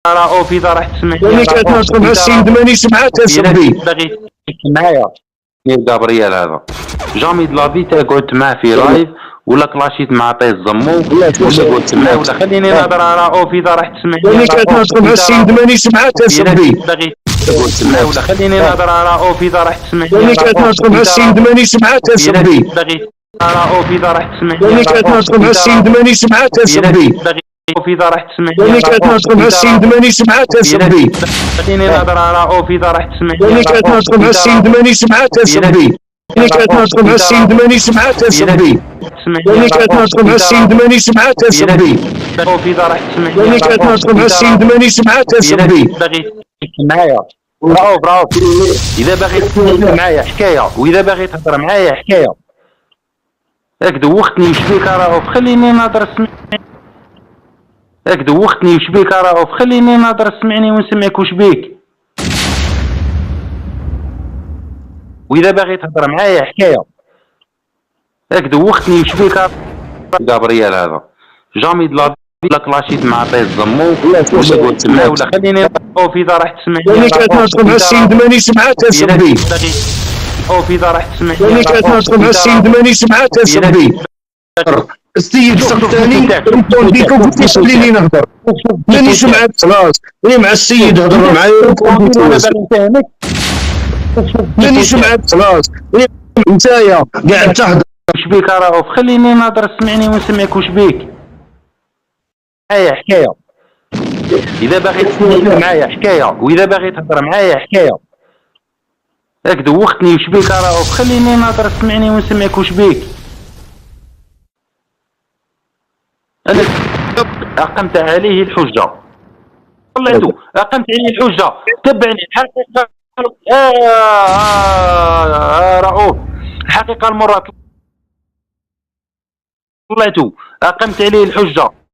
راه في راح تسمعني. ملي كتناقش مع السيد ماني سمعت اصاحبي. باغي معايا جابرييل هذا جامي د لافي قعدت معاه في لايف ولا كلاشيت مع طي الزمو ولا قلت معاه ولا خليني نهضر راه في راح تسمعني. ملي كتناقش مع السيد ماني سمعت اصاحبي. باغي قلت معاه ولا خليني نهضر راه في راح تسمعني. ملي كتناقش مع السيد ماني سمعت اصاحبي. باغي راه في راح تسمعني. ملي كتناقش مع السيد ماني سمعت اصاحبي. في راح تسمعني. ملي كتناقش مع السيد ماني سمعت اصاحبي. خليني نهضر راه في راح تسمعني. ملي كتناقش مع السيد ماني سمعت اصاحبي. ملي كتناقش مع السيد ماني سمعت اصاحبي. ملي كتناقش مع السيد ماني سمعت اصاحبي. في راح تسمعني. ملي كتناقش مع السيد ماني سمعت اصاحبي. باغي معايا برافو اذا باغي تهضر معايا حكايه واذا باغي تهضر معايا حكايه ياك دوختني وش بيك راه خليني نهضر سمعني. ياك دوختني وش بيك راه خليني نهضر سمعني ونسمعك وش بيك. واذا باغي تهضر معايا حكايه ياك دوختني وش بيك جابرييل هذا جامي د لا كلاشيت مع طي الزمو ولا قلت معاه ولا خليني في راح تسمعني. ملي كتناقش مع السيد ماني سمعت اصاحبي. في راح تسمعني. ملي كتناقش مع السيد ماني سمعت اصاحبي. السيد سقطاني ريبون بيك وقلت خليني نهضر. ماني سمعت خلاص. ملي مع السيد هضر معايا ماني سمعت خلاص. نتايا قاعد تهضر وش بيك راه خليني نهضر سمعني ونسمعك وش بيك. معايا حكايه اذا باغي تهضر معايا حكايه واذا باغي تهضر معايا حكايه ياك دوختني وش بيك راه خليني نهضر سمعني ونسمعك وش بيك. انا اقمت عليه الحجه طلعتو اقمت عليه الحجه تبعني الحقيقه. رؤوف الحقيقه المره طلعتو اقمت عليه الحجه